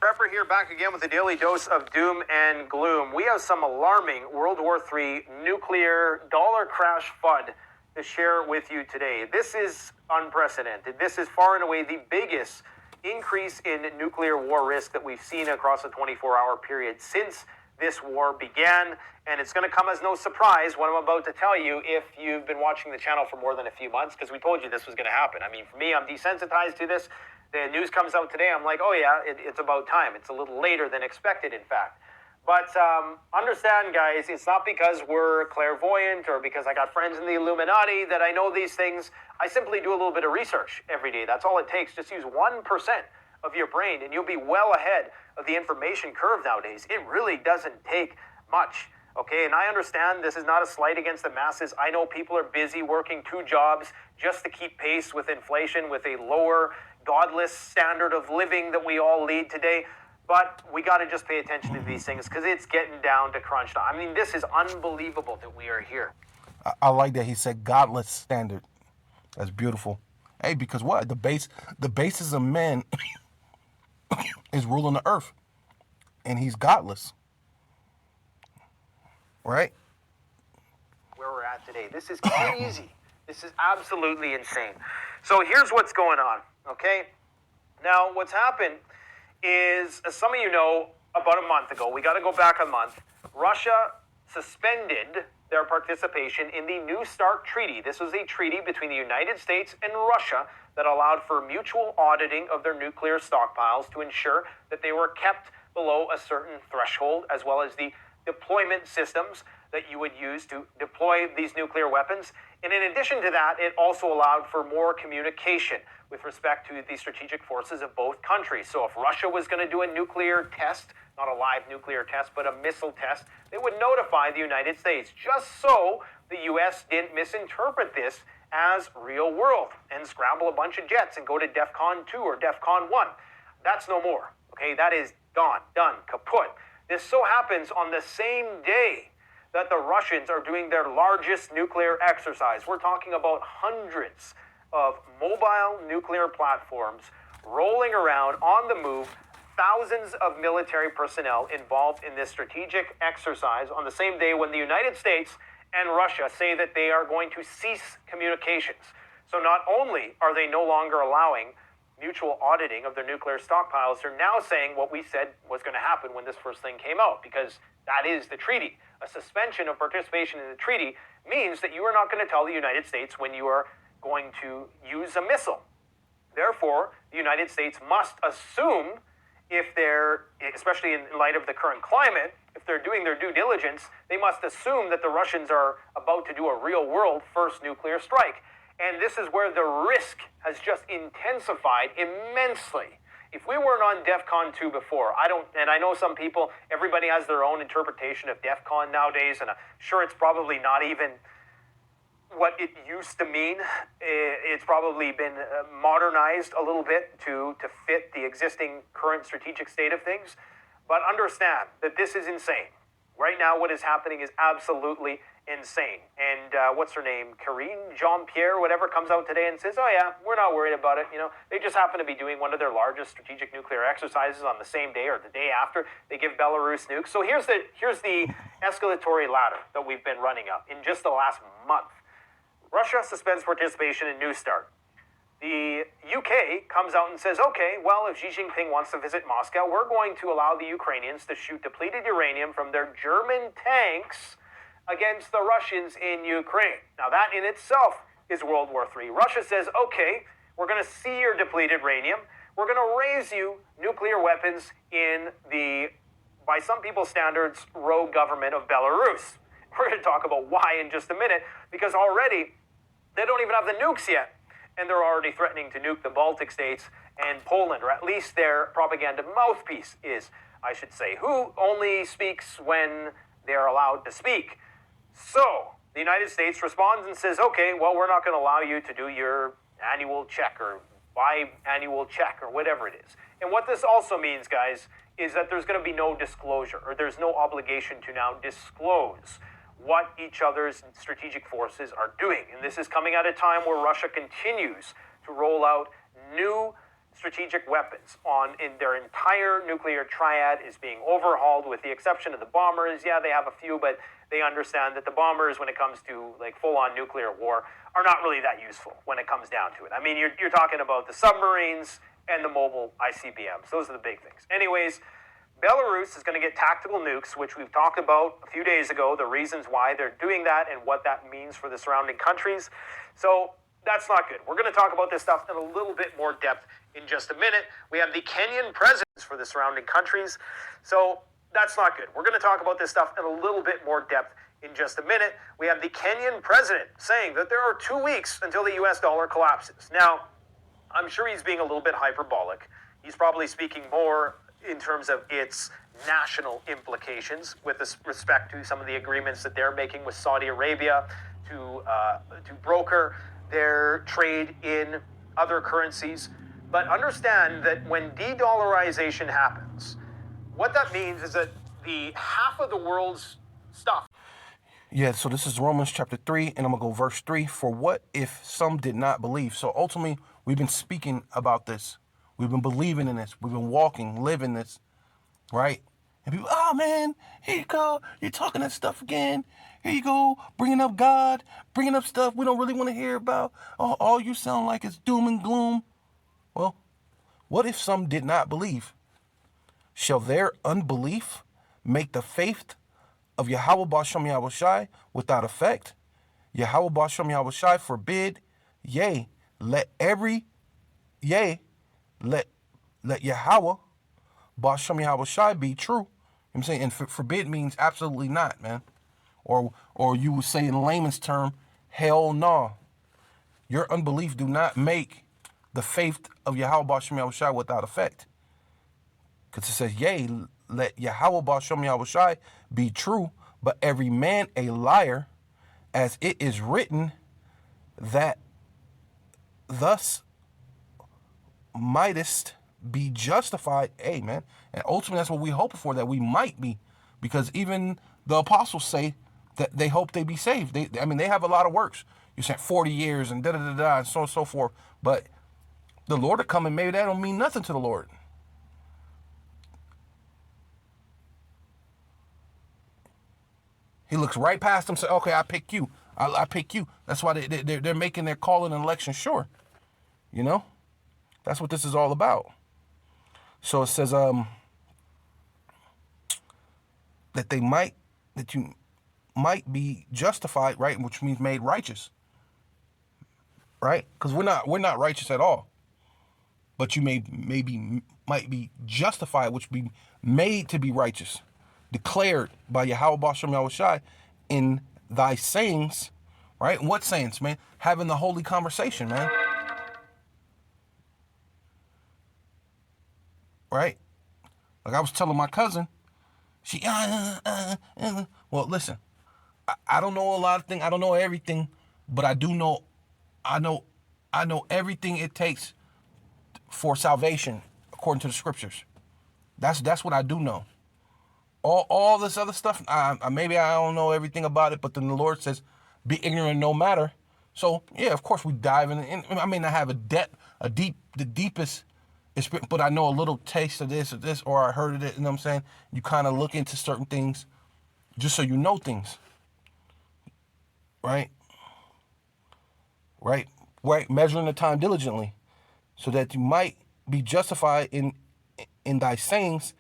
Prepper here, back again with a daily dose of doom and gloom. We have some alarming World War III nuclear dollar crash FUD to share with you today. This is unprecedented. This is far and away the biggest increase in nuclear war risk that we've seen across a 24-hour period since this war began, and it's going to come as no surprise what I'm about to tell you if you've been watching the channel for more than a few months, because we told you this was going to happen. I mean, for me, I'm desensitized to this. The news comes out today, I'm like, oh yeah, it's about time. It's a little later than expected, in fact. But understand, guys, it's not because we're clairvoyant or because I got friends in the Illuminati that I know these things. I simply do a little bit of research every day. That's all it takes. Just use 1% of your brain and you'll be well ahead of the information curve nowadays. It really doesn't take much. Okay, and I understand this is not a slight against the masses. I know people are busy working 2 jobs just to keep pace with inflation, with a lower, godless standard of living that we all lead today. But we got to just pay attention to these things because it's getting down to crunch time. I mean, this is unbelievable that we are here. I like that he said godless standard. That's beautiful. Hey, because what? The basis of man is ruling the earth, and he's godless. Right? Where we're at today. This is crazy. This is absolutely insane. So here's what's going on, okay? Now, what's happened is, as some of you know, about a month ago, we got to go back a month, Russia suspended their participation in the New START Treaty. This was a treaty between the United States and Russia that allowed for mutual auditing of their nuclear stockpiles to ensure that they were kept below a certain threshold, as well as the deployment systems that you would use to deploy these nuclear weapons. And in addition to that, it also allowed for more communication with respect to the strategic forces of both countries. So if Russia was going to do a nuclear test, not a live nuclear test, but a missile test, they would notify the United States, just so the U.S. didn't misinterpret this as real world and scramble a bunch of jets and go to DEFCON 2 or DEFCON 1. That's no more. Okay, that is gone, done, kaput. This so happens on the same day that the Russians are doing their largest nuclear exercise. We're talking about hundreds of mobile nuclear platforms rolling around on the move, thousands of military personnel involved in this strategic exercise on the same day when the United States and Russia say that they are going to cease communications. So not only are they no longer allowing mutual auditing of their nuclear stockpiles, they're now saying what we said was going to happen when this first thing came out, because that is the treaty. A suspension of participation in the treaty means that you are not going to tell the United States when you are going to use a missile. Therefore, the United States must assume, if they're, especially in light of the current climate, if they're doing their due diligence, they must assume that the Russians are about to do a real-world first nuclear strike. And this is where the risk has just intensified immensely. If we weren't on DEFCON 2 before, I know some people, everybody has their own interpretation of DEFCON nowadays, and I'm sure it's probably not even what it used to mean. It's probably been modernized a little bit to fit the existing current strategic state of things. But understand that this is insane. Right now, what is happening is absolutely insane. And what's her name? Karine Jean-Pierre, whatever, comes out today and says, oh yeah, we're not worried about it. You know, they just happen to be doing one of their largest strategic nuclear exercises on the same day or the day after they give Belarus nukes. So here's the escalatory ladder that we've been running up in just the last month. Russia suspends participation in New START. The UK comes out and says, okay, well, if Xi Jinping wants to visit Moscow, we're going to allow the Ukrainians to shoot depleted uranium from their German tanks against the Russians in Ukraine. Now, that in itself is World War III. Russia says, okay, we're going to see your depleted uranium. We're going to raise you nuclear weapons in the, by some people's standards, rogue government of Belarus. We're going to talk about why in just a minute, because already they don't even have the nukes yet. And they're already threatening to nuke the Baltic states and Poland, or at least their propaganda mouthpiece is, I should say, who only speaks when they're allowed to speak. So the United States responds and says, okay, well, we're not going to allow you to do your annual check or biannual check or whatever it is. And what this also means, guys, is that there's going to be no disclosure, or there's no obligation to now disclose what each other's strategic forces are doing. And this is coming at a time where Russia continues to roll out new strategic weapons in their entire nuclear triad is being overhauled, with the exception of the bombers. Yeah, they have a few, but they understand that the bombers, when it comes to like full-on nuclear war, are not really that useful when it comes down to it. I mean, you're talking about the submarines and the mobile ICBMs. Those are the big things. Anyways, Belarus is going to get tactical nukes, which we've talked about a few days ago, the reasons why they're doing that and what that means for the surrounding countries. So that's not good. We're going to talk about this stuff in a little bit more depth in just a minute. We have the Kenyan presidents for the surrounding countries. So that's not good. We're going to talk about this stuff in a little bit more depth in just a minute. We have the Kenyan president saying that there are 2 weeks until the US dollar collapses. Now, I'm sure he's being a little bit hyperbolic. He's probably speaking more in terms of its national implications with respect to some of the agreements that they're making with Saudi Arabia to broker their trade in other currencies. But understand that when de-dollarization happens, what that means is that the half of the world's stuff. Yeah, so this is Romans chapter 3, and I'm going to go verse 3. For what if some did not believe? So ultimately, we've been speaking about this. We've been believing in this. We've been walking, living this, right? And people, oh man, here you go. You're talking that stuff again. Here you go, bringing up God, bringing up stuff we don't really want to hear about. All you sound like is doom and gloom. Well, what if some did not believe? Shall their unbelief make the faith of Yahweh Ba'Shem Yahushai without effect? Yahweh Ba'Shem Yahushai forbid, yea, let Yahweh Ba'Shem Yahushai be true. You know what I'm saying? And forbid means absolutely not, man. Or you would say in layman's term, hell no. Your unbelief do not make the faith of Yahweh Ba'Shem Yahushai without effect. Because it says, yea, let Yahweh Ba'Shem Yahushai be true, but every man a liar, as it is written, that thus mightest be justified. Amen. And ultimately, that's what we hope for, that we might be. Because even the apostles say that they hope they be saved. They have a lot of works. You said 40 years and da-da-da-da and so on and so forth. But the Lord will come, and maybe that don't mean nothing to the Lord. He looks right past them and says, okay, I pick you. I pick you. That's why they're making their calling and election sure. You know? That's what this is all about. So it says that you might be justified, right? Which means made righteous. Right? Because we're not righteous at all. But you might be justified, which be made to be righteous. Declared by Yahweh Ba'Shem Yahushai in thy sayings, right? What sayings, man? Having the holy conversation, man. Right? Like I was telling my cousin, she, well, listen, I don't know a lot of things. I don't know everything, but I know everything it takes for salvation according to the scriptures. That's what I do know. All this other stuff, maybe I don't know everything about it, but then the Lord says, be ignorant no matter. So, yeah, of course we dive in. I may not have the deepest experience, but I know a little taste of this, or I heard of it, you know what I'm saying? You kind of look into certain things just so you know things. Right? Right? Right? Measuring the time diligently so that you might be justified in thy sayings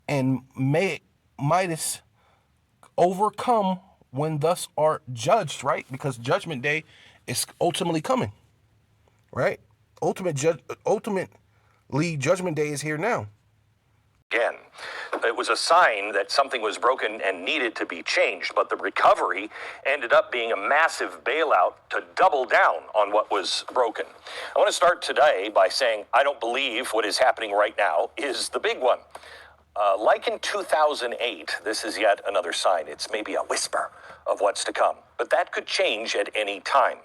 and mightest overcome when thus art judged, right? Because judgment day is ultimately coming, right? Ultimately, judgment day is here now. Again, it was a sign that something was broken and needed to be changed, but the recovery ended up being a massive bailout to double down on what was broken. I want to start today by saying I don't believe what is happening right now is the big one. Like in 2008, this is yet another sign. It's maybe a whisper of what's to come, but that could change at any time.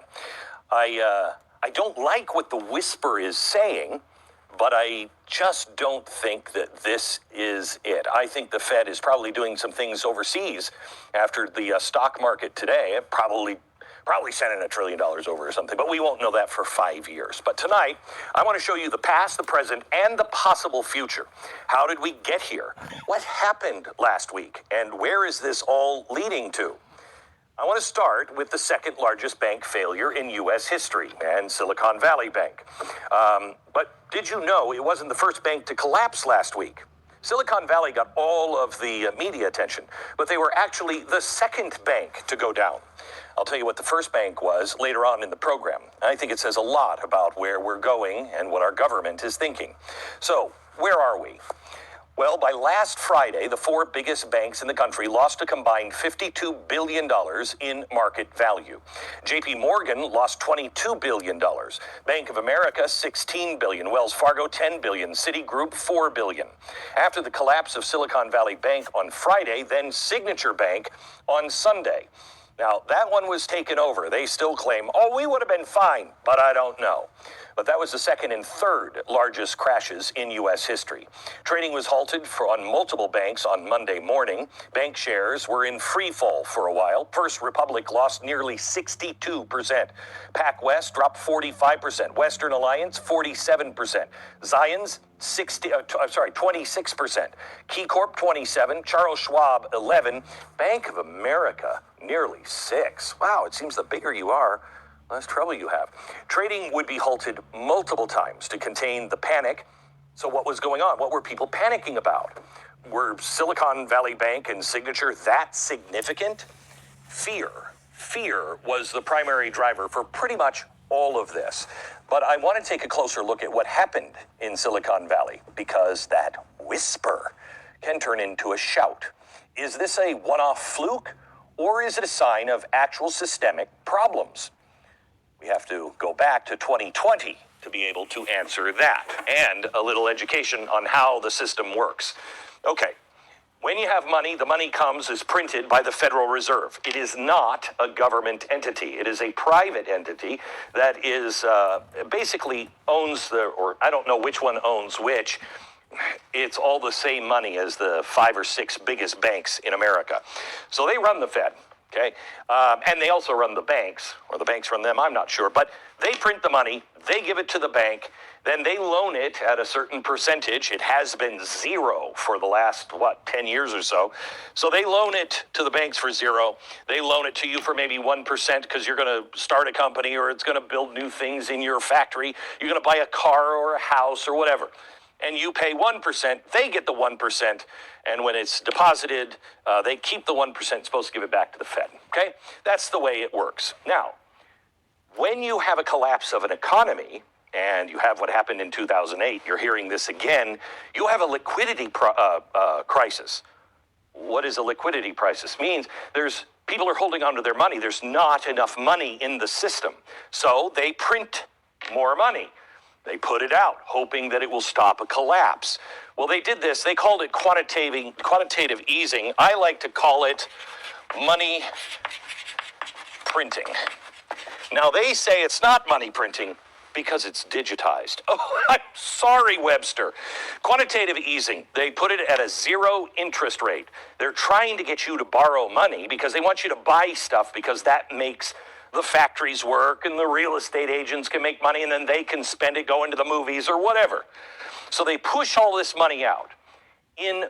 I don't like what the whisper is saying, but I just don't think that this is it. I think the Fed is probably doing some things overseas after the stock market today, probably Probably sending $1 trillion over or something, but we won't know that for 5 years. But tonight, I want to show you the past, the present, and the possible future. How did we get here? What happened last week? And where is this all leading to? I want to start with the second largest bank failure in U.S. history, and Silicon Valley Bank. But did you know it wasn't the first bank to collapse last week? Silicon Valley got all of the media attention, but they were actually the second bank to go down. I'll tell you what the first bank was later on in the program. I think it says a lot about where we're going and what our government is thinking. So, where are we? Well, by last Friday, the four biggest banks in the country lost a combined $52 billion in market value. JP Morgan lost $22 billion. Bank of America, $16 billion. Wells Fargo, $10 billion. Citigroup, $4 billion. After the collapse of Silicon Valley Bank on Friday, then Signature Bank on Sunday. Now, that one was taken over. They still claim, oh, we would have been fine, but I don't know. But that was the second and third largest crashes in U.S. history. Trading was halted on multiple banks on Monday morning. Bank shares were in free fall for a while. First Republic lost nearly 62%. PacWest dropped 45%. Western Alliance, 47%. Zions, 26%. KeyCorp, 27%. Charles Schwab, 11%. Bank of America, nearly 6%. Wow, it seems the bigger you are, less trouble you have. Trading would be halted multiple times to contain the panic. So what was going on? What were people panicking about? Were Silicon Valley Bank and Signature that significant? Fear. Fear was the primary driver for pretty much all of this. But I want to take a closer look at what happened in Silicon Valley, because that whisper can turn into a shout. Is this a one-off fluke, or is it a sign of actual systemic problems? We have to go back to 2020 to be able to answer that, and a little education on how the system works. Okay, when you have money, the money comes as printed by the Federal Reserve. It is not a government entity. It is a private entity that is basically owns or I don't know which one owns which. It's all the same money as the 5 or 6 biggest banks in America. So they run the Fed. Okay, and they also run the banks, or the banks run them, I'm not sure, but they print the money, they give it to the bank, then they loan it at a certain percentage. It has been 0 for the last, 10 years or so. So they loan it to the banks for 0. They loan it to you for maybe 1% because you're going to start a company, or it's going to build new things in your factory. You're going to buy a car or a house or whatever. And you pay 1%, they get the 1%, and when it's deposited, they keep the 1%, supposed to give it back to the Fed, okay? That's the way it works. Now, when you have a collapse of an economy, and you have what happened in 2008, you're hearing this again, you have a liquidity crisis. What is a liquidity crisis? Means people are holding onto their money. There's not enough money in the system, so they print more money. They put it out, hoping that it will stop a collapse. Well, they did this. They called it quantitative easing. I like to call it money printing. Now, they say it's not money printing because it's digitized. Oh, I'm sorry, Webster. Quantitative easing, they put it at a 0 interest rate. They're trying to get you to borrow money because they want you to buy stuff, because that makes the factories work and the real estate agents can make money, and then they can spend it going to the movies or whatever. So they push all this money out. In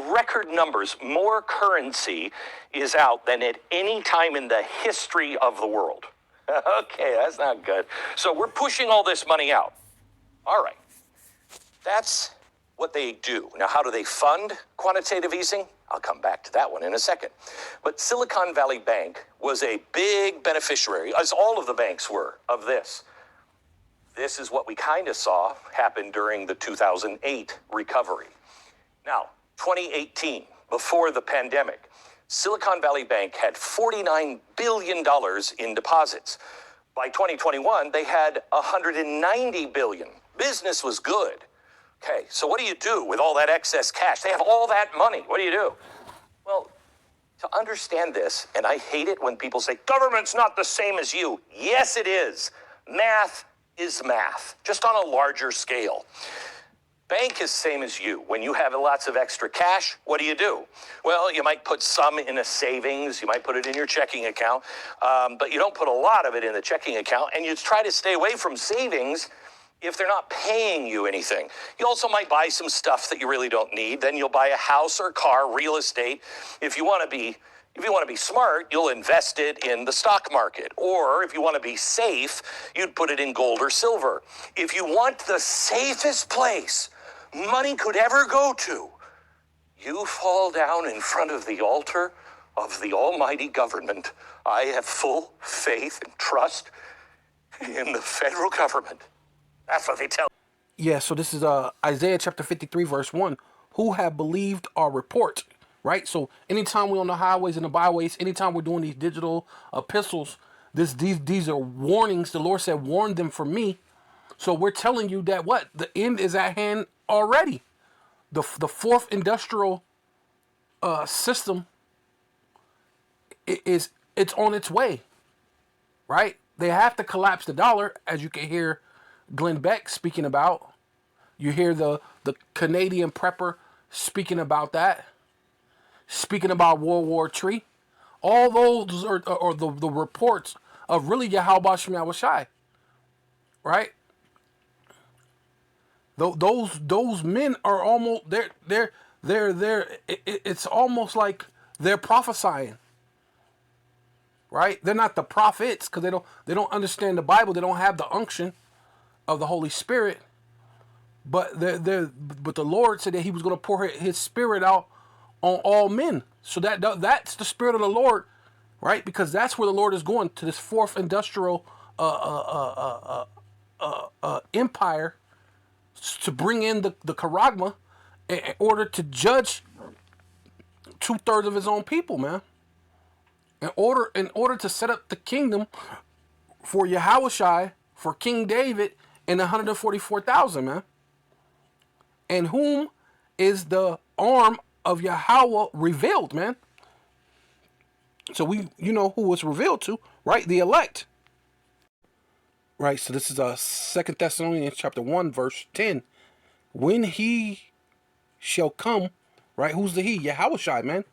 record numbers, more currency is out than at any time in the history of the world. Okay, that's not good. So we're pushing all this money out. All right. That's what they do. Now, how do they fund quantitative easing? I'll come back to that one in a second. But Silicon Valley Bank was a big beneficiary, as all of the banks were, of this. This is what we kind of saw happen during the 2008 recovery. Now, 2018, before the pandemic, Silicon Valley Bank had $49 billion in deposits. By 2021, they had $190 billion. Business was good. Okay, so what do you do with all that excess cash? They have all that money. What do you do? Well, to understand this, and I hate it when people say, government's not the same as you. Yes, it is. Math is math, just on a larger scale. Bank is same as you. When you have lots of extra cash, what do? Well, you might put some in a savings. You might put it in your checking account, but you don't put a lot of it in the checking account, and you try to stay away from savings if they're not paying you anything. You also might buy some stuff that you really don't need. Then you'll buy a house or car, real estate. If you want to be smart, you'll invest it in the stock market. Or if you want to be safe, you'd put it in gold or silver. If you want the safest place money could ever go to, you fall down in front of the altar of the almighty government. I have full faith and trust in the federal government. That's what they tell. Yeah, so this is Isaiah chapter 53, verse 1. Who have believed our report, right? So anytime we're on the highways and the byways, anytime we're doing these digital epistles, these are warnings. The Lord said, warn them for me. So we're telling you that what? The end is at hand already. The fourth industrial system it's on its way, right? They have to collapse the dollar, as you can hear Glenn Beck speaking about. You hear the Canadian prepper speaking about that, speaking about World War III. All those are the reports of really Yahweh Shem Yahushai, right? Those men are almost it's almost like they're prophesying, right? They're not the prophets because they don't understand the Bible. They don't have the unction of the Holy Spirit, but but the Lord said that He was going to pour His Spirit out on all men. So that's the Spirit of the Lord, right? Because that's where the Lord is going, to this fourth industrial empire, to bring in the charagma in order to judge 2/3 of His own people, man. In order to set up the kingdom for Yahushai, for King David, and 144,000, man. And whom is the arm of Yahweh revealed, man. So you know who was revealed to, right? The elect. Right, so this is 2 Thessalonians chapter 1, verse 10. When He shall come, right? Who's the He? Yahushai, man.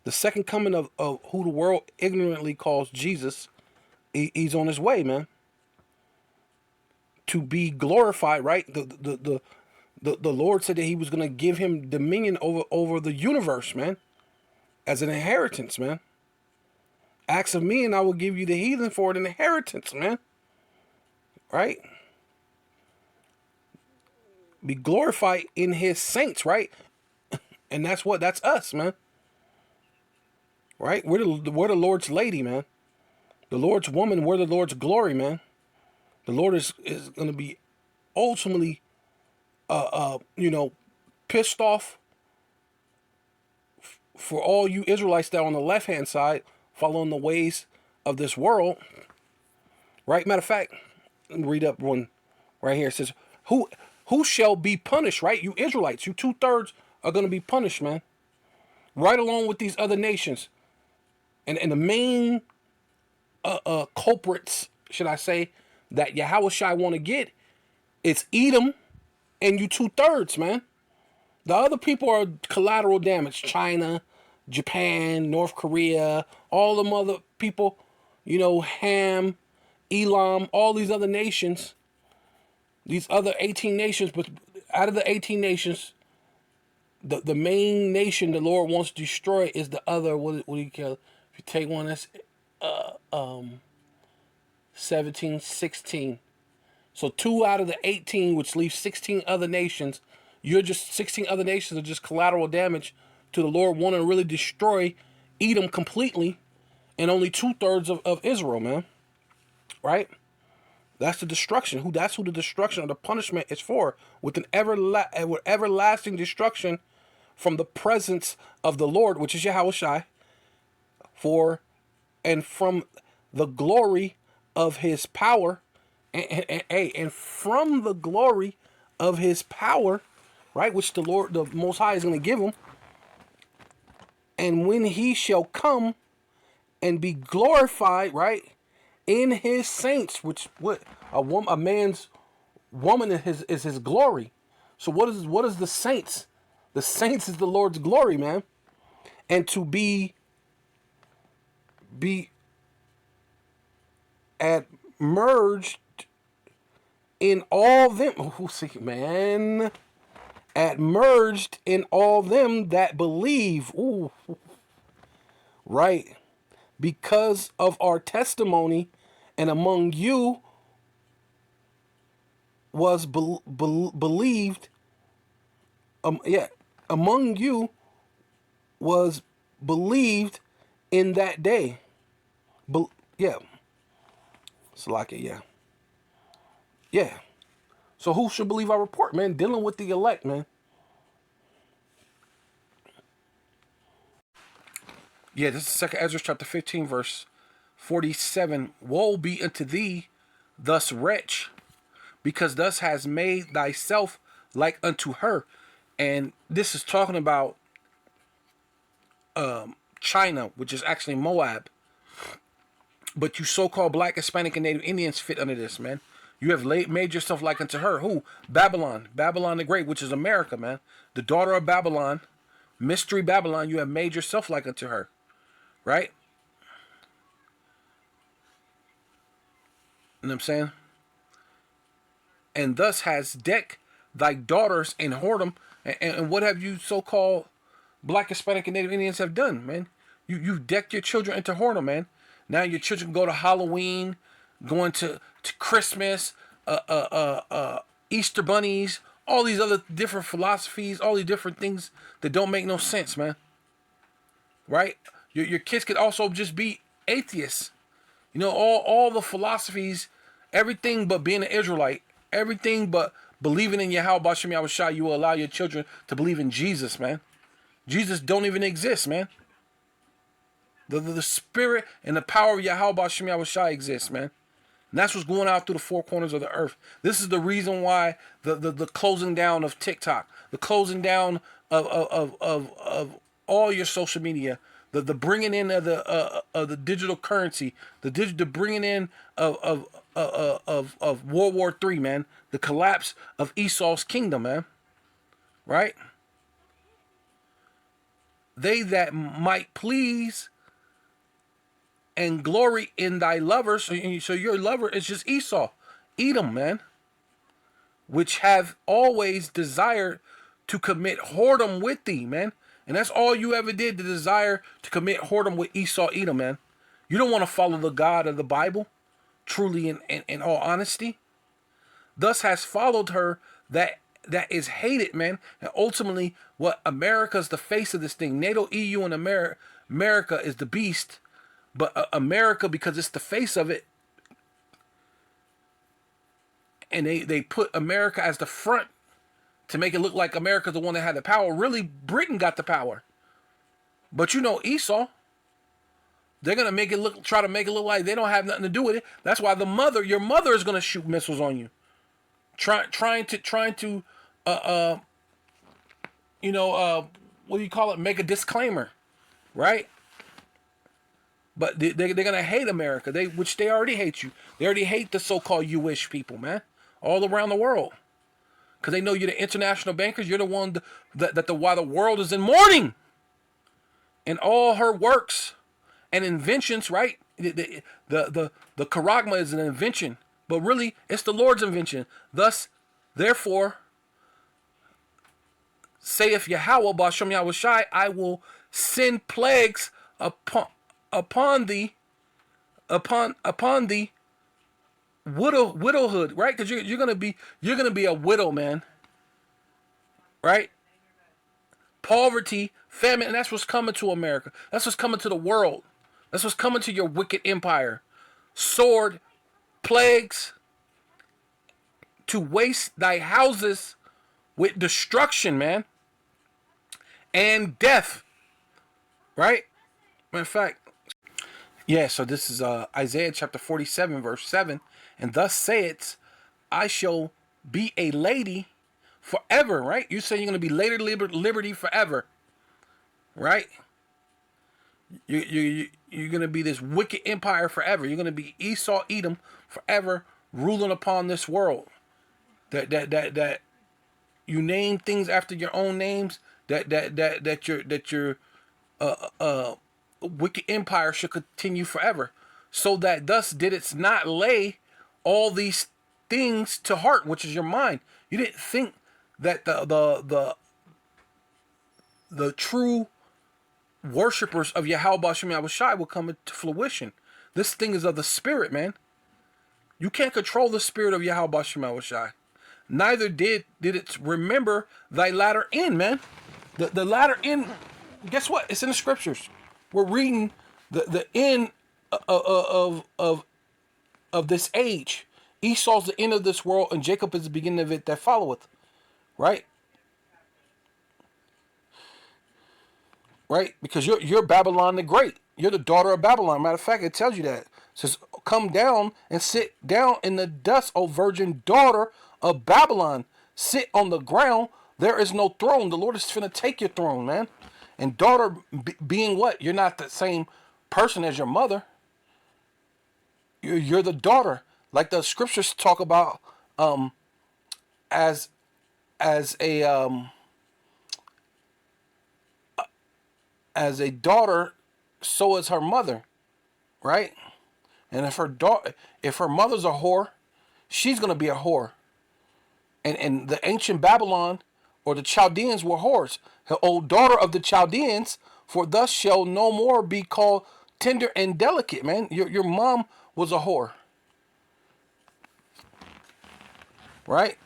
The second coming of who the world ignorantly calls Jesus. He's on His way, man. To be glorified, right? The Lord said that He was going to give Him dominion over the universe, man. As an inheritance, man. Ask of me and I will give you the heathen for an inheritance, man. Right? Be glorified in His saints, right? And that's us, man. Right? We're the Lord's lady, man. The Lord's woman, we're the Lord's glory, man. The Lord is going to be ultimately, pissed off for all you Israelites that are on the left-hand side, following the ways of this world. Right? Matter of fact, let me read up one right here. It says, who shall be punished, right? You Israelites, you 2/3 are going to be punished, man. Right along with these other nations. And the main culprits, should I say, that Yahushai want to get, it's Edom and you 2/3, man. The other people are collateral damage. China, Japan, North Korea, all them other people, Ham, Elam, all these other nations, these other 18 nations, but out of the 18 nations, the main nation the Lord wants to destroy is the other, what do you call it? If you take one that's 17, 16. So 2 out of the 18, which leaves 16 other nations, 16 other nations are just collateral damage to the Lord wanting to really destroy Edom completely, and only 2/3 of Israel, man. Right? That's the destruction. That's who the destruction or the punishment is for, with everlasting destruction from the presence of the Lord, which is Yahushai, and from the glory of His power, and from the glory of His power, right, which the Lord, the Most High, is going to give Him. And when He shall come and be glorified, right, in His saints, which a man's woman is his glory. So what is the saints? The saints is the Lord's glory, man. And to be merged in all them. Oh, see, man. Merged in all them that believe. Ooh, right. Because of our testimony, and among you was believed. Among you was believed in that day. Yeah. Salaka, yeah. Yeah. So who should believe our report, man? Dealing with the elect, man. Yeah, this is 2 Ezra chapter 15, verse 47. Woe be unto thee, thus wretch, because thus has made thyself like unto her. And this is talking about China, which is actually Moab. But you so-called black, Hispanic, and Native Indians fit under this, man. You have made yourself like unto her. Who? Babylon. Babylon the Great, which is America, man. The daughter of Babylon. Mystery Babylon. You have made yourself like unto her. Right? You know what I'm saying? And thus has decked thy daughters in whoredom. And what have you so-called black, Hispanic, and Native Indians have done, man? You've decked your children into whoredom, man. Now your children go to Halloween, going to Christmas, Easter bunnies, all these other different philosophies, all these different things that don't make no sense, man. Right? Your kids could also just be atheists. You know, all the philosophies, everything but being an Israelite, everything but believing in Yahweh Bashem Yahushua, you will allow your children to believe in Jesus, man. Jesus don't even exist, man. The spirit and the power of Yahweh Bashem Yahushua exists, man. And that's what's going out through the four corners of the earth. This is the reason why the closing down of TikTok, the closing down of all your social media, the bringing in of the digital currency, the bringing in of World War III, man, the collapse of Esau's kingdom, man, right? They that might please and glory in thy lovers. So your lover is just Esau, Edom, man, which have always desired to commit whoredom with thee, man. And that's all you ever did, to desire to commit whoredom with Esau, Edom, man. You don't want to follow the God of the Bible, truly in all honesty. Thus has followed her that is hated, man. And ultimately, what America's the face of this thing. NATO, EU, and America is the beast. But America, because it's the face of it, and they put America as the front to make it look like America's the one that had the power. Really, Britain got the power. But you know, Esau, they're gonna try to make it look like they don't have nothing to do with it. That's why your mother is gonna shoot missiles on you, trying to what do you call it? Make a disclaimer, right? But they're going to hate America, which they already hate you. They already hate the so-called Jewish people, man, all around the world. Because they know you're the international bankers. You're the one why the world is in mourning. And all her works and inventions, right? The charagma is an invention. But really, it's the Lord's invention. Thus, therefore, saith Yahweh, Bashem Yahushai, I will send plagues upon thee widowhood, right? Because you're gonna be a widow, man, right? Poverty, famine, and that's what's coming to America. That's what's coming to the world. That's what's coming to your wicked empire. Sword, plagues, to waste thy houses with destruction, man, and death, right? Matter of fact. Yeah, so this is Isaiah chapter 47, verse 7. And thus saith, I shall be a lady forever, right? You're saying you're going to be Lady Liberty forever, right? You're going to be this wicked empire forever. You're going to be Esau, Edom forever, ruling upon this world. That you name things after your own names, that your wicked empire should continue forever, so that thus did it not lay all these things to heart, which is your mind. You didn't think that the true worshippers of Yahweh Bashem Yahushai will come into fruition. This thing is of the spirit, man. You can't control the spirit of Yahweh Bashem Yahushai. Neither did it remember thy latter end, man. The latter end, guess what? It's in the scriptures. We're reading the end of this age. Esau's the end of this world, and Jacob is the beginning of it that followeth. Right? Right? Because you're Babylon the Great. You're the daughter of Babylon. Matter of fact, it tells you that. It says, come down and sit down in the dust, O virgin daughter of Babylon. Sit on the ground. There is no throne. The Lord is finna take your throne, man. And daughter being what? You're not the same person as your mother. You're the daughter. Like the scriptures talk about as a daughter, so is her mother, right? And if her mother's a whore, she's gonna be a whore. And the ancient Babylon or the Chaldeans were whores. Her old daughter of the Chaldeans, for thus shall no more be called tender and delicate, man. Your mom was a whore, right?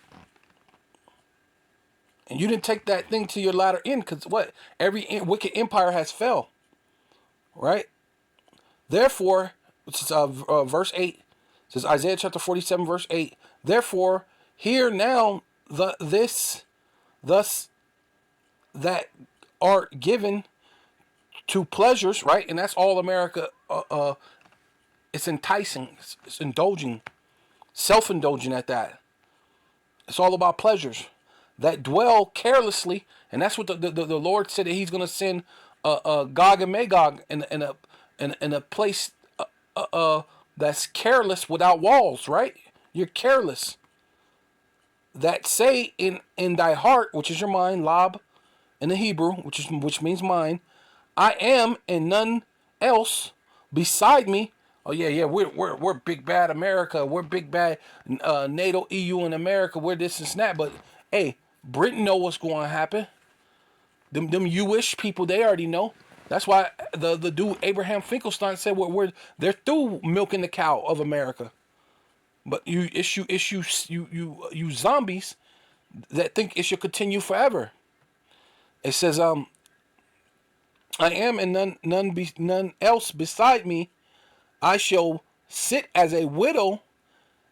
And you didn't take that thing to your latter end, because what? Every wicked empire has fell, right? Therefore, which is verse 8, says Isaiah chapter 47, verse 8, therefore, hear now thus that are given to pleasures, right? And that's all America, it's enticing, it's indulging, self-indulging at that. It's all about pleasures that dwell carelessly, and that's what the Lord said, that He's going to send Gog and Magog in a place that's careless without walls, right? You're careless. That say in thy heart, which is your mind, Lab, in the Hebrew, which means mind, I am and none else beside me. Oh yeah, we're big bad America. We're big bad NATO, EU, and America. We're this and that. But hey, Britain know what's going to happen. Them Jewish people, they already know. That's why the dude Abraham Finkelstein said they're through milking the cow of America. But you zombies that think it should continue forever. It says, I am and none else beside me. I shall sit as a widow,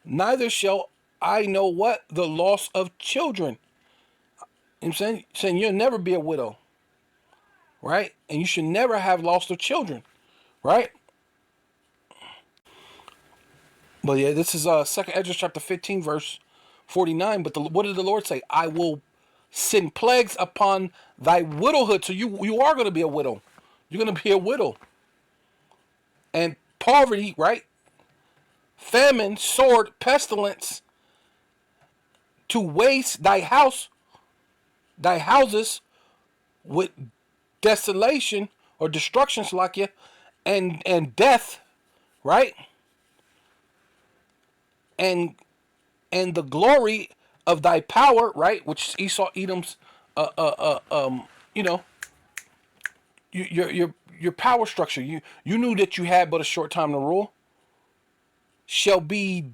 neither shall I know what? The loss of children. You know what I'm saying you'll never be a widow, right? And you should never have lost of children, right? But yeah, this is 2nd Esdras chapter 15, verse 49. But what did the Lord say? I will send plagues upon thy widowhood. So you are going to be a widow. You're going to be a widow. And poverty, right? Famine, sword, pestilence, to waste thy houses with desolation or destruction, Salakia, and death, right? And the glory of thy power, right? Which is Esau, Edom's, your power structure. You knew that you had but a short time to rule. Shall be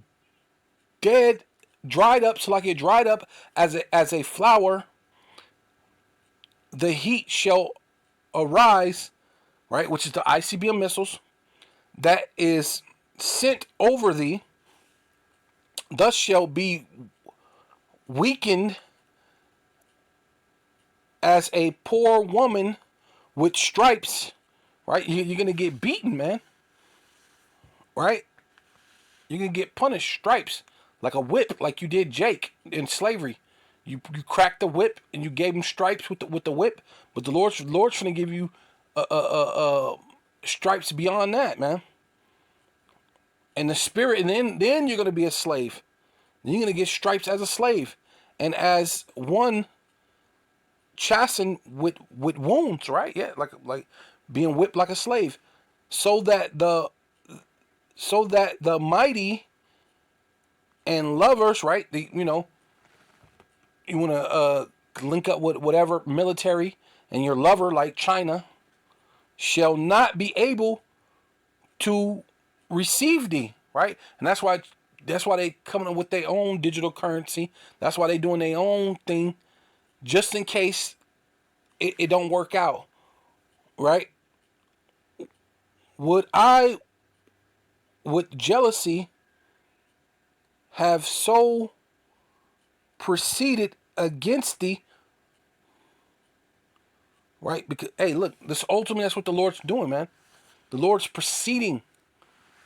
dead, dried up, so like it dried up as a flower. The heat shall arise, right? Which is the ICBM missiles that is sent over thee. Thus shall be weakened as a poor woman with stripes, right? You're going to get beaten, man, right? You're going to get punished, stripes, like a whip, like you did Jake in slavery. You cracked the whip and you gave him stripes with the whip, but the Lord's going to give you stripes beyond that, man. And the spirit, and then you're going to be a slave. Then you're going to get stripes as a slave. and as one chastened with wounds, right? Yeah, like being whipped like a slave, so that the mighty and lovers, right? You want to link up with whatever military, and your lover like China shall not be able to receive thee, right? And that's why they coming up with their own digital currency. That's why they doing their own thing, just in case it don't work out, right? Would I, with jealousy, have so proceeded against thee, right? Because hey, look, this ultimately that's what the Lord's doing, man. The Lord's proceeding,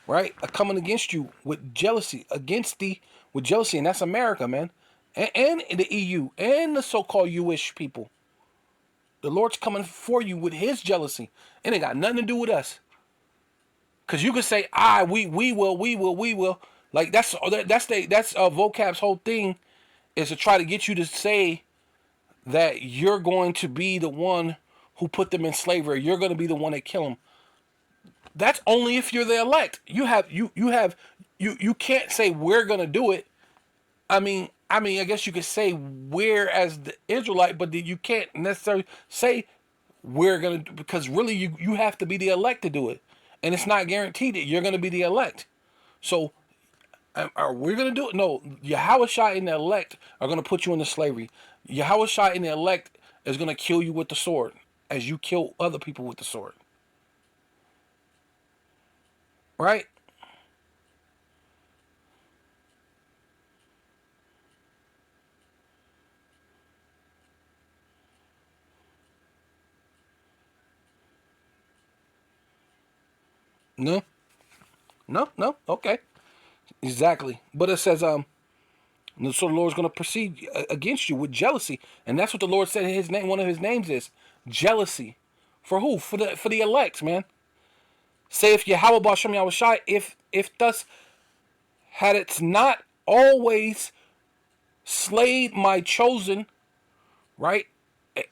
right? Coming against you with jealousy, against thee with jealousy, and that's America, man, and the EU and the so-called Jewish people. The Lord's coming for you with His jealousy. It ain't got nothing to do with us. Cause you could say, we will. Like that's vocab's whole thing is to try to get you to say that you're going to be the one who put them in slavery. You're going to be the one that kill them. That's only if you're the elect. You can't say we're going to do it. I mean, I guess you could say we're as the Israelite, but you can't necessarily say we're going to, because really you have to be the elect to do it. And it's not guaranteed that you're going to be the elect. So are we going to do it? No, Yahushua and the elect are going to put you into slavery. Yahushua and the elect is going to kill you with the sword as you kill other people with the sword. Right? No, no. Okay. Exactly. But it says, so the Lord's going to proceed against you with jealousy. And that's what the Lord said His name, one of His names is jealousy. For who? For the elect, man. Say if Yahweh Bashem Yahushai, if thus had it not always slayed my chosen, right?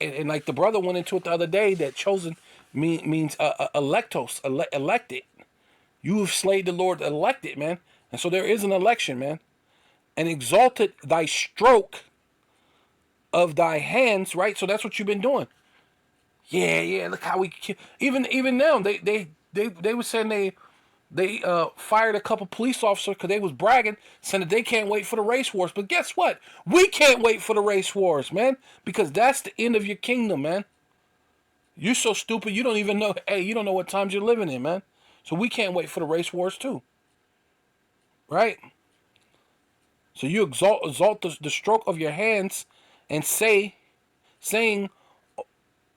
And like the brother went into it the other day, that chosen means electos, elected. You have slayed the Lord elected, man. And so there is an election, man. And exalted thy stroke of thy hands, right? So that's what you've been doing. Yeah. Look how we kill. Even now, they were saying they fired a couple police officers because they was bragging, saying that they can't wait for the race wars. But guess what? We can't wait for the race wars, man, because that's the end of your kingdom, man. You're so stupid, you don't even know. Hey, you don't know what times you're living in, man. So we can't wait for the race wars too, right? So you exalt the stroke of your hands, and saying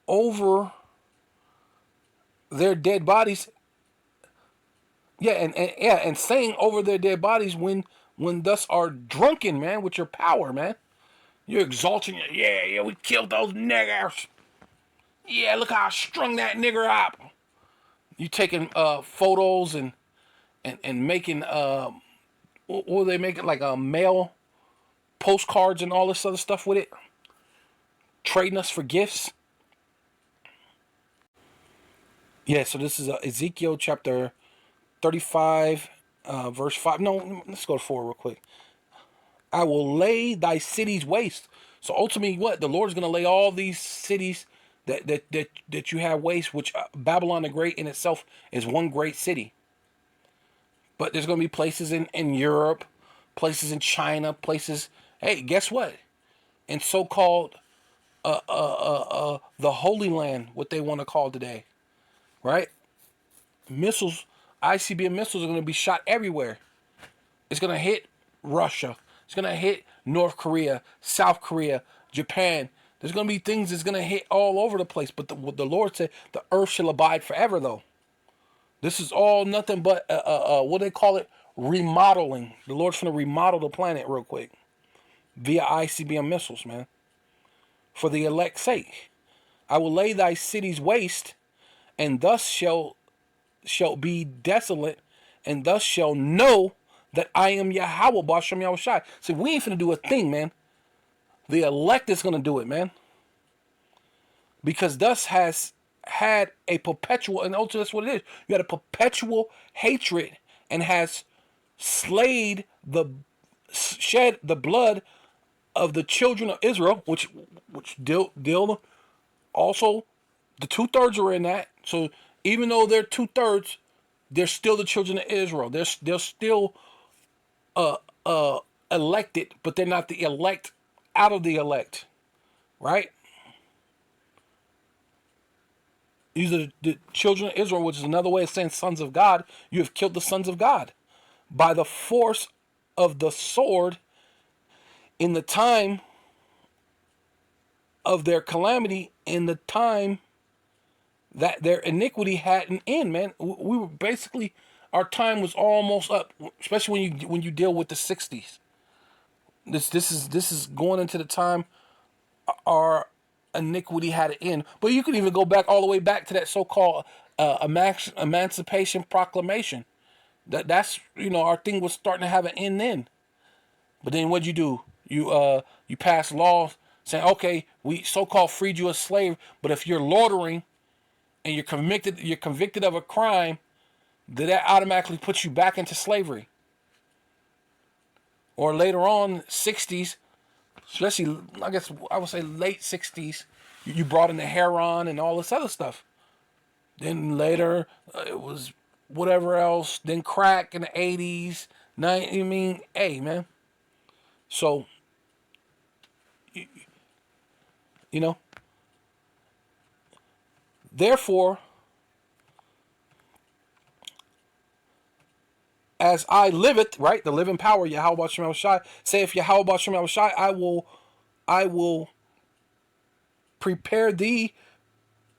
over their dead bodies. Yeah, and saying over their dead bodies when thus are drunken, man, with your power, man. You're exalting. Yeah, we killed those niggers. Yeah, look how I strung that nigger up. You taking photos and making what were they making, like mail postcards and all this other stuff with it, trading us for gifts. Yeah, so this is Ezekiel chapter 35, verse 5. No, let's go forward real quick. I will lay thy cities waste. So ultimately, what? The Lord's going to lay all these cities that you have waste, which Babylon the Great in itself is one great city. But there's going to be places in Europe, places in China, places. Hey, guess what? In so-called the Holy Land, what they want to call today, right? Missiles, ICBM missiles are going to be shot everywhere. It's going to hit Russia. It's going to hit North Korea, South Korea, Japan. There's going to be things that's going to hit all over the place. But what the Lord said, the earth shall abide forever, though. This is all nothing but, what do they call it? Remodeling. The Lord's going to remodel the planet real quick via ICBM missiles, man. For the elect's sake. I will lay thy cities waste, and thus shall be desolate, and thus shall know that I am Yahweh Bashem Yahushai. So we ain't finna do a thing, man. The elect is going to do it, man. Because thus has had a perpetual, and also that's what it is. You had a perpetual hatred and has shed the blood of the children of Israel, which deal also the 2/3 are in that. So even though they're 2/3, they're still the children of Israel. They're still elected, but they're not the elect out of the elect, right? These are the children of Israel, which is another way of saying sons of God. You have killed the sons of God by the force of the sword in the time of their calamity, in the time that their iniquity had an end, man. We were basically, our time was almost up, especially when you deal with the 60s. This is going into the time our iniquity had an end. But you can even go back all the way back to that so-called Emancipation Proclamation. That's our thing was starting to have an end then. But then what'd you do? You pass laws saying, okay, we so-called freed you as slave, but if you're loitering and you're convicted of a crime, that automatically puts you back into slavery. Or later on, 60s, especially I guess I would say late 60s, you brought in the heroin and all this other stuff. Then later it was whatever else. Then crack in the 80s. I mean, hey man. So therefore, as I live it, right, the living power, Yahweh Shem Shai, say if Yahweh Shem Shai, I will prepare thee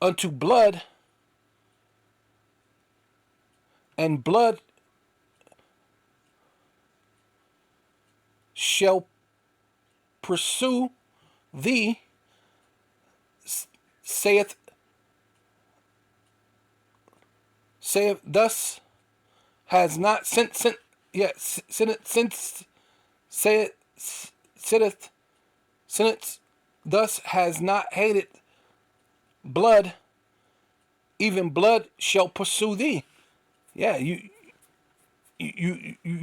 unto blood, and blood shall pursue thee, saith thus has not since thus has not hated blood, even blood shall pursue thee. Yeah, you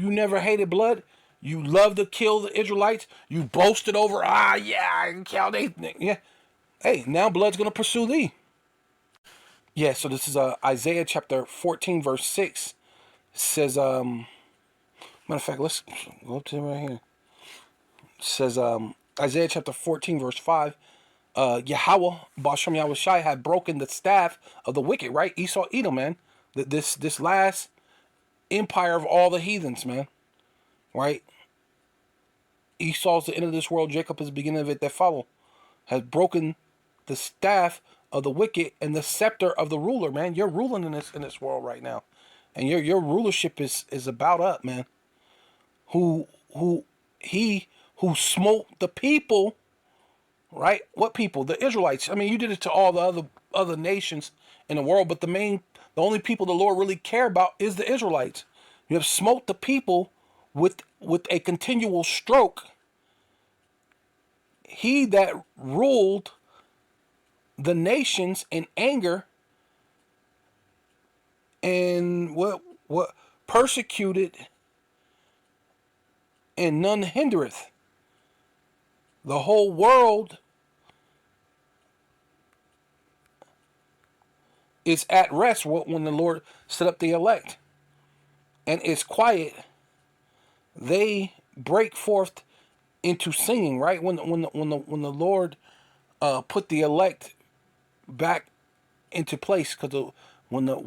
never hated blood. You love to kill the Israelites. You boasted over, yeah, I can kill they. Yeah, hey, now blood's gonna pursue thee. Yeah, so this is Isaiah chapter 14, verse 6. It says, matter of fact, let's go to right here. It says, Isaiah chapter 14, verse 5. Yahweh, Bashem Yahweh Shai, had broken the staff of the wicked, right? Esau, Edom, man. This last empire of all the heathens, man. Right? Esau's the end of this world. Jacob is the beginning of it that follow. Has broken the staff of the wicked and the scepter of the ruler, man. You're ruling in this world right now. And your rulership is about up, man. Who smote the people, right? What people? The Israelites. I mean, you did it to all the other nations in the world, but the only people the Lord really care about is the Israelites. You have smote the people with a continual stroke. He that ruled the nations in anger and what persecuted, and none hindereth. The whole world is at rest when the Lord set up the elect, and it's quiet. They break forth into singing, right? When the Lord put the elect back into place, because when the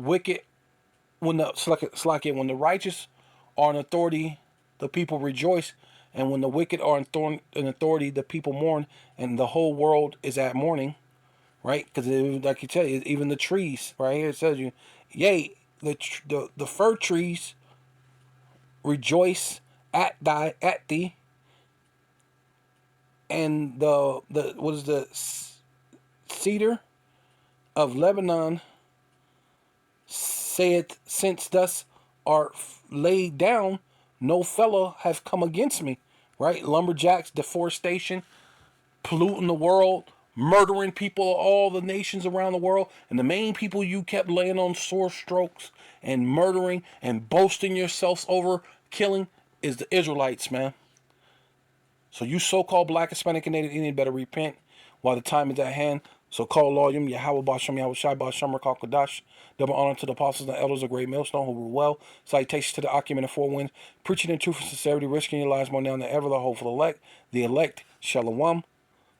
righteous are in authority, the people rejoice, and when the wicked are in authority, the people mourn, and the whole world is at mourning, right? Because like you tell you, even the trees, right here it says you, yea, the fir trees rejoice at thee, and the cedar of Lebanon saith, since thus art laid down, no fellow have come against me. Right? Lumberjacks, deforestation, polluting the world, murdering people of all the nations around the world, and the main people you kept laying on sore strokes and murdering and boasting yourselves over killing is the Israelites, man. So you so-called black, Hispanic, and Native Indian better repent while the time is at hand. So call Lord Yahweh Bashem, Yahweh Shai Bashem, Rakal Kodash. Double honor to the apostles and the elders of Great Millstone who rule well. Salutations to the Akim and the Four Winds. Preaching in truth and sincerity, risking your lives more now than ever. The hopeful elect. The elect, Shalom.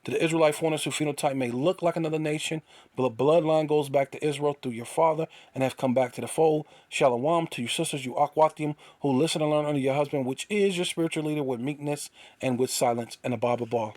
To the Israelite foreigners whose phenotype may look like another nation, but the bloodline goes back to Israel through your father and have come back to the fold. Shalom to you sisters, you Akwatium, who listen and learn under your husband, which is your spiritual leader with meekness and with silence and a Bible ball.